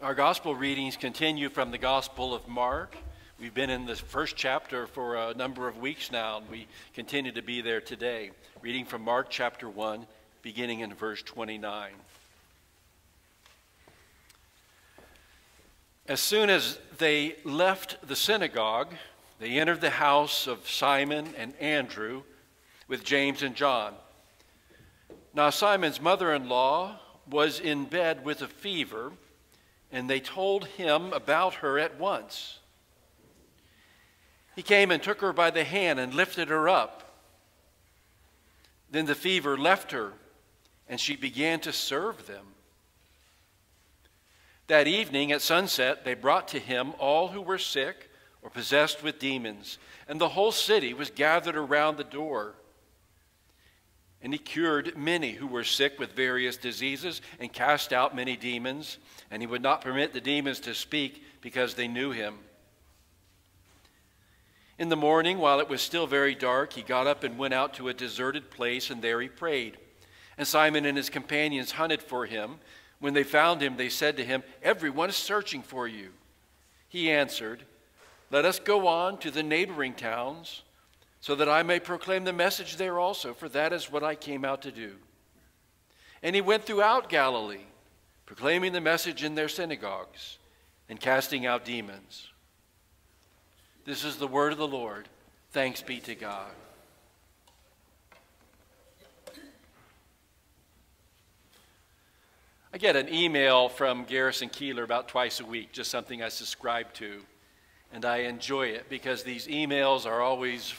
Our gospel readings continue from the Gospel of Mark. We've been in the first chapter for a number of weeks now, and we continue to be there today. Reading from Mark chapter 1, beginning in verse 29. As soon as they left the synagogue, they entered the house of Simon and Andrew with James and John. Now Simon's mother-in-law was in bed with a fever, and they told him about her at once. He came and took her by the hand and lifted her up. Then the fever left her, and she began to serve them. That evening at sunset, they brought to him all who were sick or possessed with demons, and the whole city was gathered around the door. And he cured many who were sick with various diseases and cast out many demons, and he would not permit the demons to speak because they knew him. In the morning, while it was still very dark, he got up and went out to a deserted place, and there he prayed. And Simon and his companions hunted for him. When they found him, they said to him, "Everyone is searching for you." He answered, "Let us go on to the neighboring towns, so that I may proclaim the message there also, for that is what I came out to do." And he went throughout Galilee, proclaiming the message in their synagogues and casting out demons. This is the word of the Lord. Thanks be to God. I get an email from Garrison Keillor about twice a week, just something I subscribe to, and I enjoy it because these emails are always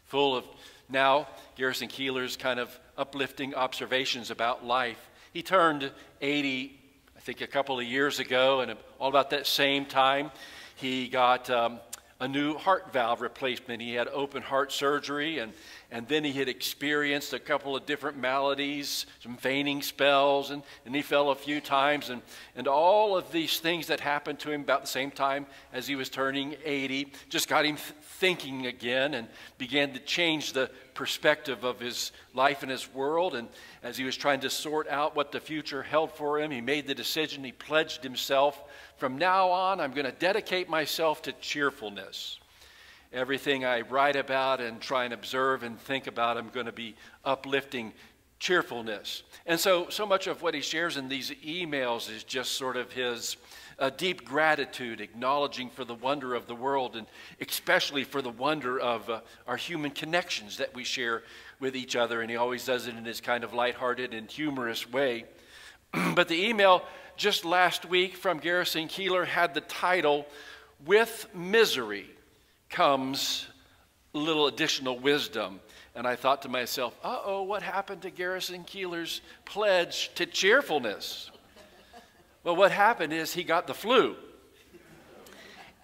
full of, now, Garrison Keillor's kind of uplifting observations about life. He turned 80, I think, a couple of years ago, and all about that same time, he got a new heart valve replacement. He had open heart surgery, and then he had experienced a couple of different maladies, some fainting spells, and he fell a few times, and all of these things that happened to him about the same time as he was turning 80 just got him thinking again and began to change the perspective of his life and his world. And as he was trying to sort out what the future held for him, he made the decision, he pledged himself, from now on, I'm going to dedicate myself to cheerfulness. Everything I write about and try and observe and think about, I'm going to be uplifting cheerfulness. And so much of what he shares in these emails is just sort of his deep gratitude, acknowledging for the wonder of the world, and especially for the wonder of our human connections that we share with each other. And he always does it in his kind of lighthearted and humorous way. But the email just last week from Garrison Keillor had the title, "With Misery Comes a Little Additional Wisdom." And I thought to myself, uh-oh, what happened to Garrison Keillor's pledge to cheerfulness? Well, what happened is he got the flu.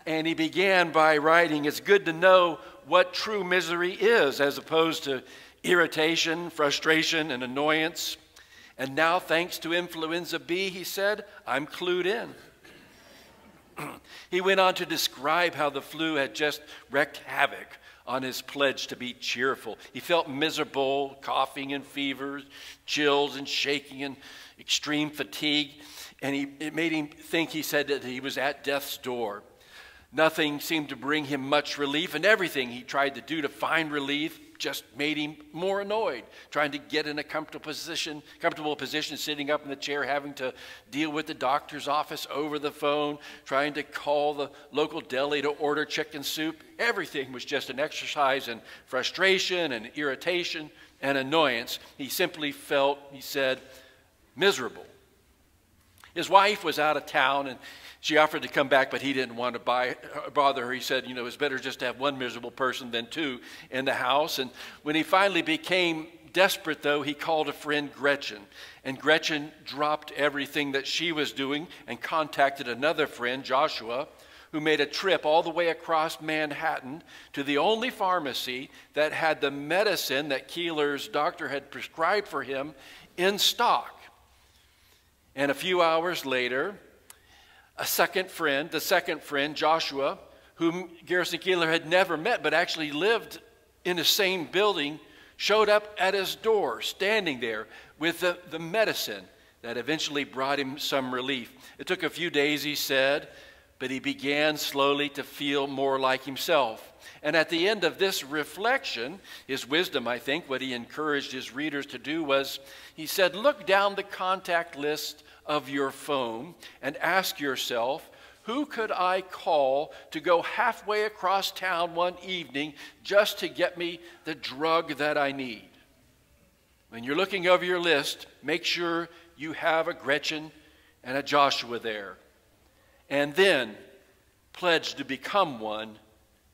And he began by writing, "It's good to know what true misery is, as opposed to irritation, frustration, and annoyance. And now, thanks to influenza B," he said, "I'm clued in." He went on to describe how the flu had just wreaked havoc on his pledge to be cheerful. He felt miserable, coughing and fevers, chills and shaking and extreme fatigue. And it made him think, he said, that he was at death's door. Nothing seemed to bring him much relief, and everything he tried to do to find relief just made him more annoyed, trying to get in a comfortable position, sitting up in the chair, having to deal with the doctor's office over the phone, trying to call the local deli to order chicken soup. Everything was just an exercise in frustration and irritation and annoyance. He simply felt, he said, miserable. His wife was out of town, and she offered to come back, but he didn't want to bother her. He said, you know, it's better just to have one miserable person than two in the house. And when he finally became desperate, though, he called a friend, Gretchen. And Gretchen dropped everything that she was doing and contacted another friend, Joshua, who made a trip all the way across Manhattan to the only pharmacy that had the medicine that Keillor's doctor had prescribed for him in stock. And a few hours later, the second friend, Joshua, whom Garrison Keillor had never met but actually lived in the same building, showed up at his door, standing there with the medicine that eventually brought him some relief. It took a few days, he said, but he began slowly to feel more like himself. And at the end of this reflection, his wisdom, I think, what he encouraged his readers to do was, he said, look down the contact list of your phone and ask yourself, who could I call to go halfway across town one evening just to get me the drug that I need? When you're looking over your list, make sure you have a Gretchen and a Joshua there. And then pledge to become one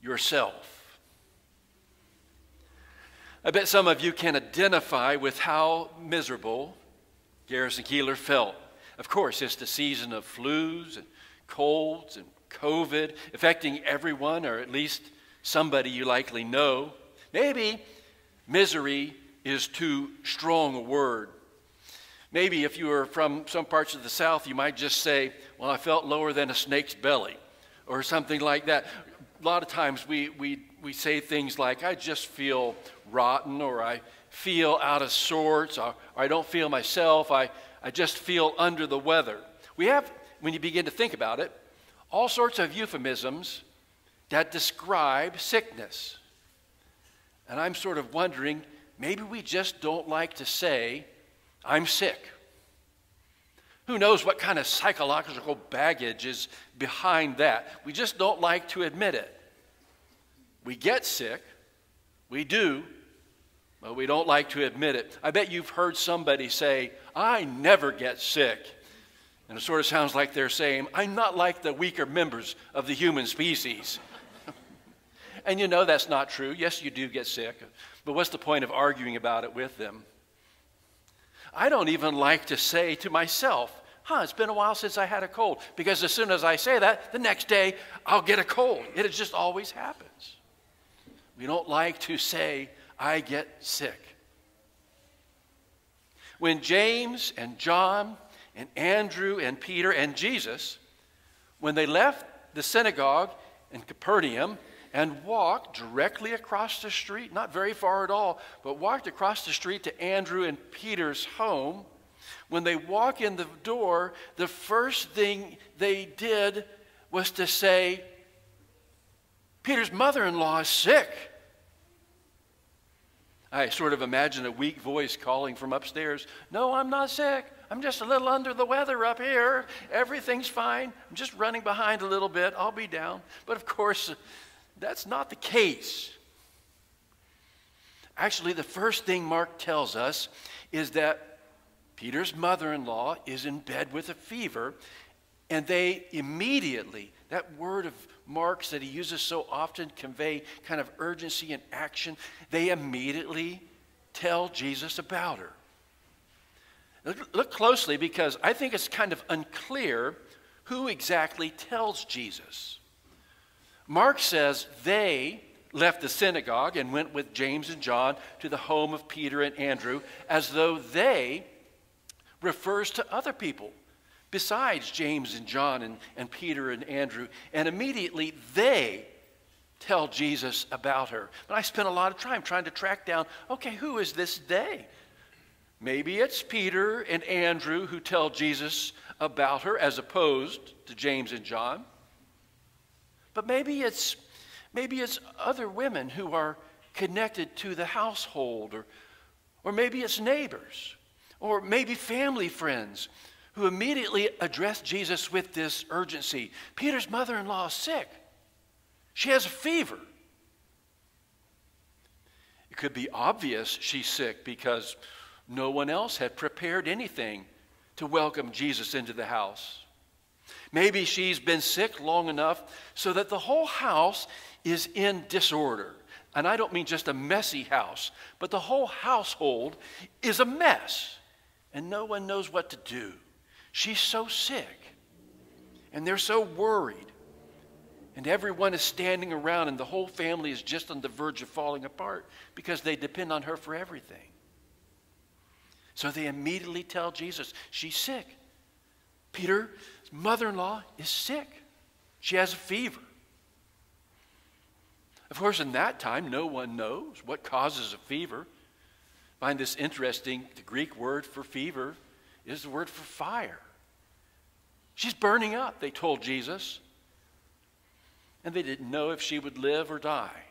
yourself. I bet some of you can identify with how miserable Garrison Keillor felt. Of course, it's the season of flus and colds and COVID affecting everyone, or at least somebody you likely know. Maybe misery is too strong a word. Maybe if you were from some parts of the South, you might just say, well, I felt lower than a snake's belly, or something like that. A lot of times we say things like, I just feel rotten, or I feel out of sorts, or I don't feel myself, I just feel under the weather. We have, when you begin to think about it, all sorts of euphemisms that describe sickness. And I'm sort of wondering, maybe we just don't like to say, I'm sick. Who knows what kind of psychological baggage is behind that? We just don't like to admit it. We get sick, we do, but we don't like to admit it. I bet you've heard somebody say, I never get sick. And it sort of sounds like they're saying, I'm not like the weaker members of the human species. And you know that's not true. Yes, you do get sick, but what's the point of arguing about it with them? I don't even like to say to myself, it's been a while since I had a cold, because as soon as I say that, the next day I'll get a cold. It just always happens. We don't like to say, I get sick. When James and John and Andrew and Peter and Jesus, when they left the synagogue in Capernaum and walked directly across the street, not very far at all, but walked across the street to Andrew and Peter's home, when they walk in the door, the first thing they did was to say, Peter's mother-in-law is sick. I sort of imagine a weak voice calling from upstairs, no, I'm not sick. I'm just a little under the weather up here. Everything's fine. I'm just running behind a little bit. I'll be down. But of course, that's not the case. Actually, the first thing Mark tells us is that Peter's mother-in-law is in bed with a fever, and they immediately, that word of Mark's that he uses so often, convey kind of urgency and action, they immediately tell Jesus about her. Look closely, because I think it's kind of unclear who exactly tells Jesus. Mark says they left the synagogue and went with James and John to the home of Peter and Andrew, as though they refers to other people besides James and John and Peter and Andrew. And immediately they tell Jesus about her. But I spent a lot of time trying to track down, okay, who is this they? Maybe it's Peter and Andrew who tell Jesus about her as opposed to James and John. But maybe it's other women who are connected to the household, or maybe it's neighbors, or maybe family friends who immediately address Jesus with this urgency. Peter's mother-in-law is sick. She has a fever. It could be obvious she's sick because no one else had prepared anything to welcome Jesus into the house. Maybe she's been sick long enough so that the whole house is in disorder. And I don't mean just a messy house, but the whole household is a mess. And no one knows what to do. She's so sick. And they're so worried. And everyone is standing around, and the whole family is just on the verge of falling apart because they depend on her for everything. So they immediately tell Jesus, she's sick. Peter's mother-in-law is sick. She has a fever. Of course, in that time, no one knows what causes a fever. I find this interesting. The Greek word for fever is the word for fire. She's burning up, they told Jesus. And they didn't know if she would live or die.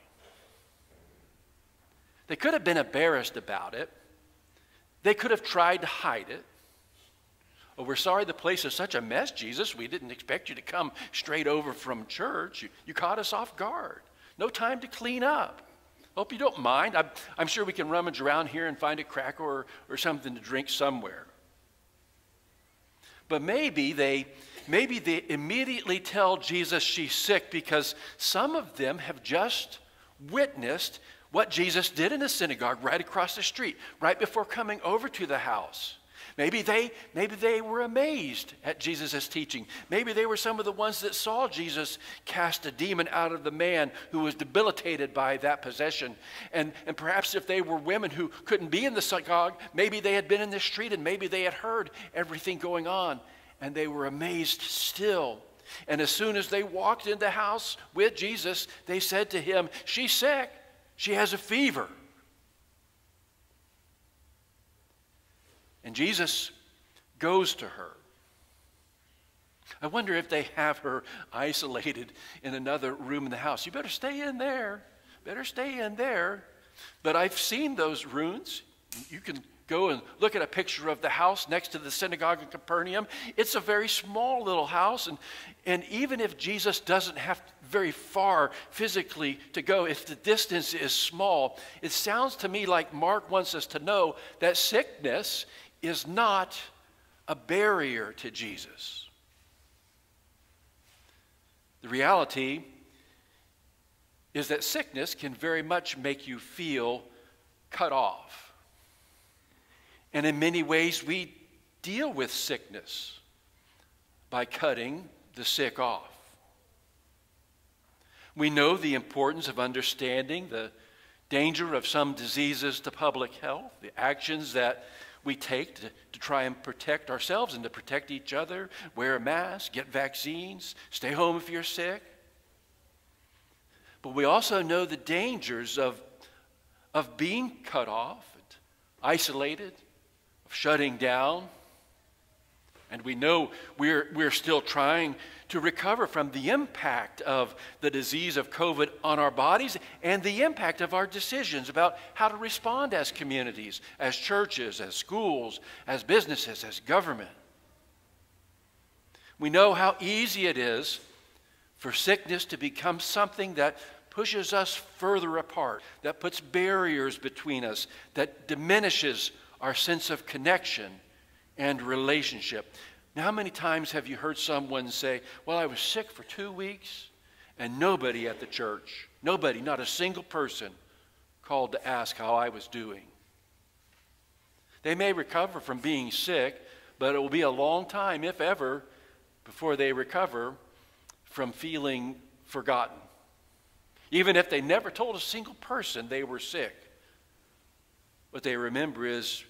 They could have been embarrassed about it. They could have tried to hide it. Oh, we're sorry the place is such a mess, Jesus. We didn't expect you to come straight over from church. You caught us off guard. No time to clean up. Hope you don't mind. I'm sure we can rummage around here and find a cracker or something to drink somewhere. But maybe they immediately tell Jesus she's sick because some of them have just witnessed what Jesus did in the synagogue right across the street, right before coming over to the house. Maybe they were amazed at Jesus' teaching. Maybe they were some of the ones that saw Jesus cast a demon out of the man who was debilitated by that possession. And perhaps if they were women who couldn't be in the synagogue, maybe they had been in the street and maybe they had heard everything going on. And they were amazed still. And as soon as they walked in the house with Jesus, they said to him, "She's sick. She has a fever." And Jesus goes to her. I wonder if they have her isolated in another room in the house. You better stay in there. Better stay in there. But I've seen those rooms. You can go and look at a picture of the house next to the synagogue in Capernaum. It's a very small little house. And even if Jesus doesn't have very far physically to go, if the distance is small, it sounds to me like Mark wants us to know that sickness is not a barrier to Jesus. The reality is that sickness can very much make you feel cut off. And in many ways, we deal with sickness by cutting the sick off. We know the importance of understanding the danger of some diseases to public health, the actions that we take to try and protect ourselves and to protect each other, wear a mask, get vaccines, stay home if you're sick. But we also know the dangers of being cut off, isolated, of shutting down. And we know we're still trying to recover from the impact of the disease of COVID on our bodies and the impact of our decisions about how to respond as communities, as churches, as schools, as businesses, as government. We know how easy it is for sickness to become something that pushes us further apart, that puts barriers between us, that diminishes our sense of connection and relationship. Now, how many times have you heard someone say, "Well, I was sick for 2 weeks," and nobody at the church, nobody, not a single person, called to ask how I was doing? They may recover from being sick, but it will be a long time, if ever, before they recover from feeling forgotten. Even if they never told a single person they were sick, what they remember is,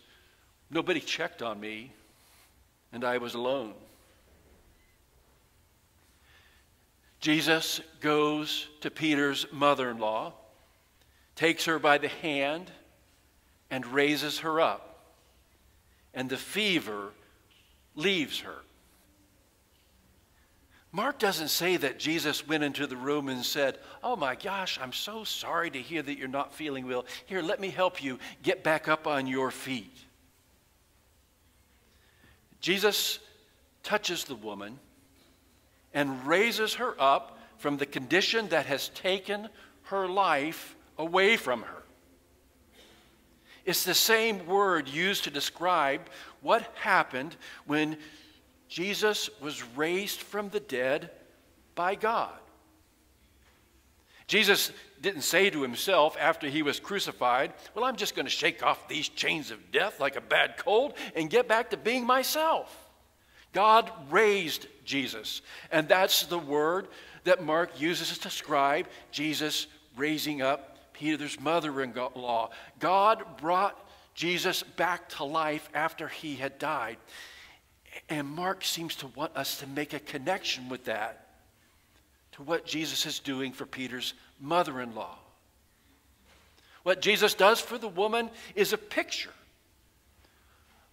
nobody checked on me, and I was alone. Jesus goes to Peter's mother-in-law, takes her by the hand, and raises her up. And the fever leaves her. Mark doesn't say that Jesus went into the room and said, "Oh my gosh, I'm so sorry to hear that you're not feeling well. Here, let me help you get back up on your feet." Jesus touches the woman and raises her up from the condition that has taken her life away from her. It's the same word used to describe what happened when Jesus was raised from the dead by God. Jesus didn't say to himself after he was crucified, "Well, I'm just going to shake off these chains of death like a bad cold and get back to being myself." God raised Jesus, and that's the word that Mark uses to describe Jesus raising up Peter's mother-in-law. God brought Jesus back to life after he had died. And Mark seems to want us to make a connection with that, to what Jesus is doing for Peter's mother-in-law. What Jesus does for the woman is a picture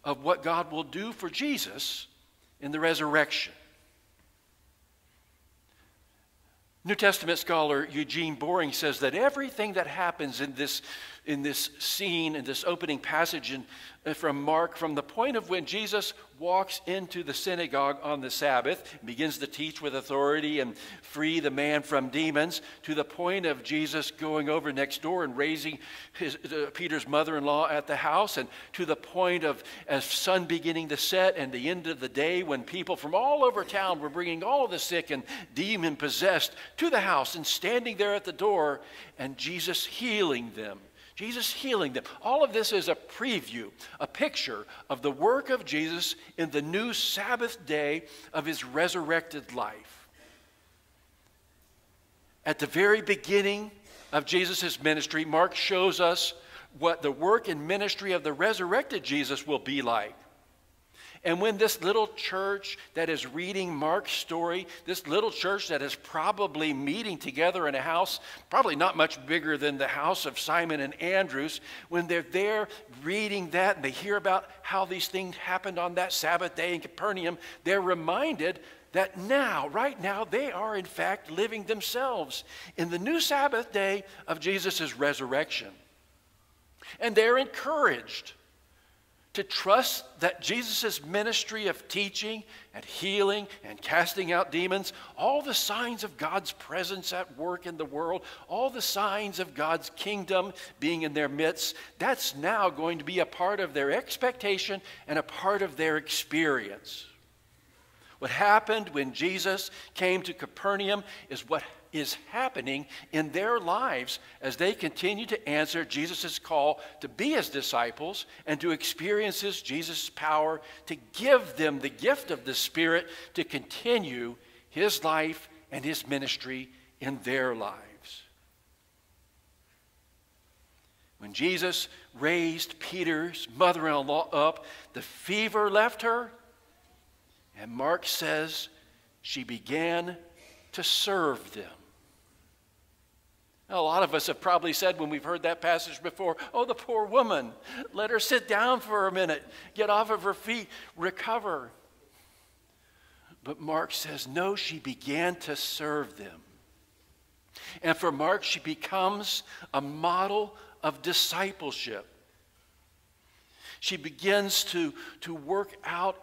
of what God will do for Jesus in the resurrection. New Testament scholar Eugene Boring says that everything that happens in this scene, in this opening passage from Mark, from the point of when Jesus walks into the synagogue on the Sabbath, begins to teach with authority and free the man from demons, to the point of Jesus going over next door and raising Peter's mother-in-law at the house, and to the point of as sun beginning to set and the end of the day when people from all over town were bringing all the sick and demon-possessed to the house and standing there at the door and Jesus healing them. Jesus healing them. All of this is a preview, a picture of the work of Jesus in the new Sabbath day of his resurrected life. At the very beginning of Jesus' ministry, Mark shows us what the work and ministry of the resurrected Jesus will be like. And when this little church that is reading Mark's story, this little church that is probably meeting together in a house, probably not much bigger than the house of Simon and Andrew's, when they're there reading that and they hear about how these things happened on that Sabbath day in Capernaum, they're reminded that now, right now, they are in fact living themselves in the new Sabbath day of Jesus' resurrection. And they're encouraged to trust that Jesus' ministry of teaching and healing and casting out demons, all the signs of God's presence at work in the world, all the signs of God's kingdom being in their midst, that's now going to be a part of their expectation and a part of their experience. What happened when Jesus came to Capernaum is what is happening in their lives as they continue to answer Jesus' call to be his disciples and to experience Jesus' power to give them the gift of the Spirit to continue his life and his ministry in their lives. When Jesus raised Peter's mother-in-law up, the fever left her, and Mark says she began to serve them. Now, a lot of us have probably said when we've heard that passage before, oh, the poor woman, let her sit down for a minute, get off of her feet, recover. But Mark says, no, she began to serve them. And for Mark, she becomes a model of discipleship. She begins to work out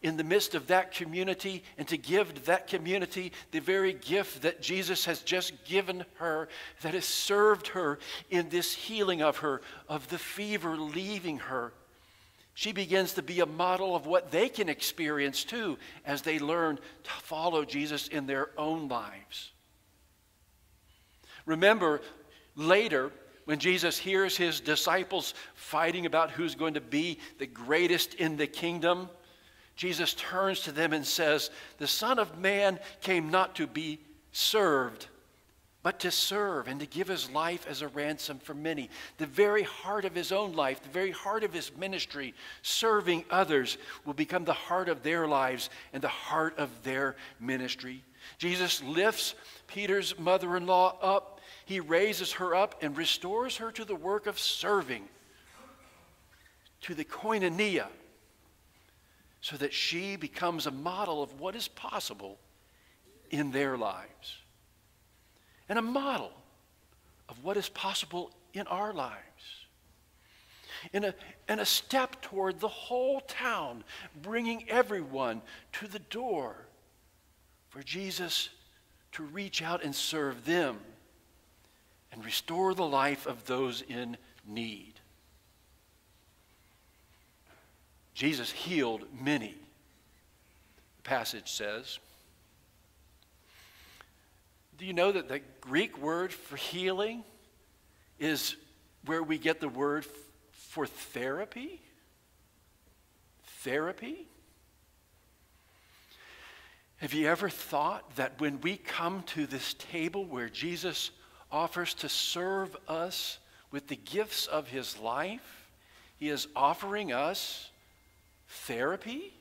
in the midst of that community and to give to that community the very gift that Jesus has just given her, that has served her in this healing of her, of the fever leaving her. She begins to be a model of what they can experience too as they learn to follow Jesus in their own lives. Remember, later, when Jesus hears his disciples fighting about who's going to be the greatest in the kingdom, Jesus turns to them and says, the Son of Man came not to be served, but to serve and to give his life as a ransom for many. The very heart of his own life, the very heart of his ministry, serving others, will become the heart of their lives and the heart of their ministry. Jesus lifts Peter's mother-in-law up. He raises her up and restores her to the work of serving, to the koinonia, so that she becomes a model of what is possible in their lives. And a model of what is possible in our lives. And a step toward the whole town, bringing everyone to the door for Jesus to reach out and serve them and restore the life of those in need. Jesus healed many, the passage says. Do you know that the Greek word for healing is where we get the word for therapy? Therapy? Have you ever thought that when we come to this table where Jesus offers to serve us with the gifts of his life, he is offering us therapy?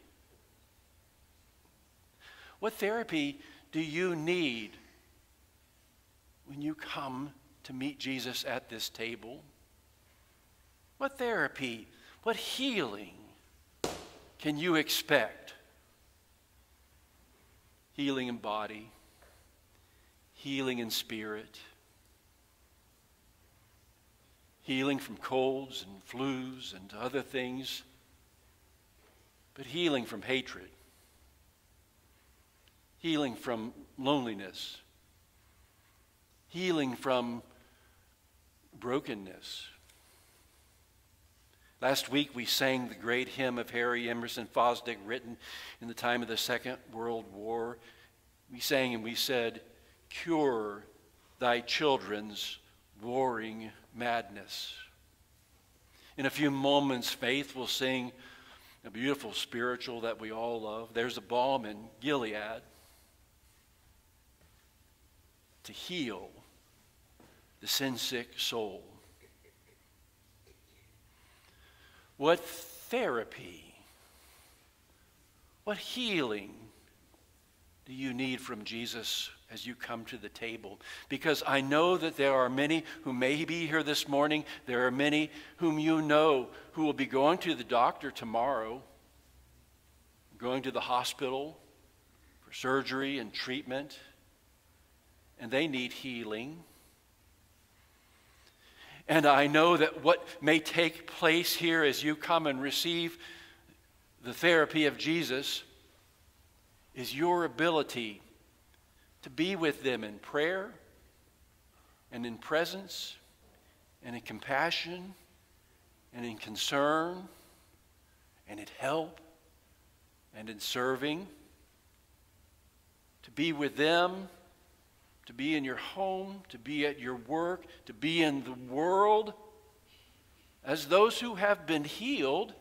What therapy do you need when you come to meet Jesus at this table? What therapy, what healing can you expect healing in body, healing in spirit, healing from colds and flus and other things, but healing from hatred, healing from loneliness, healing from brokenness. Last week we sang the great hymn of Harry Emerson Fosdick, written in the time of the Second World War. We sang and we said, "Cure thy children's warring madness." In a few moments, Faith will sing a beautiful spiritual that we all love. There's a balm in Gilead to heal the sin-sick soul. What therapy, what healing do you need from Jesus as you come to the table? Because I know that there are many who may be here this morning. There are many whom you know who will be going to the doctor tomorrow, going to the hospital for surgery and treatment, and they need healing. And I know that what may take place here as you come and receive the therapy of Jesus is your ability to be with them in prayer and in presence and in compassion and in concern and in help and in serving, to be with them, to be in your home, to be at your work, to be in the world as those who have been healed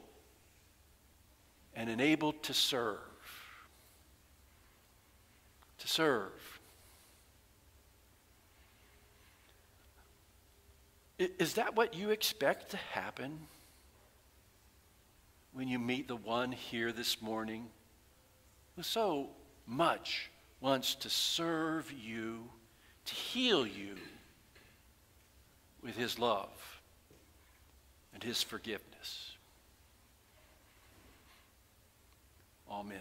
and enabled to serve. To serve. Is that what you expect to happen when you meet the one here this morning who so much wants to serve you, to heal you with his love and his forgiveness? Amen.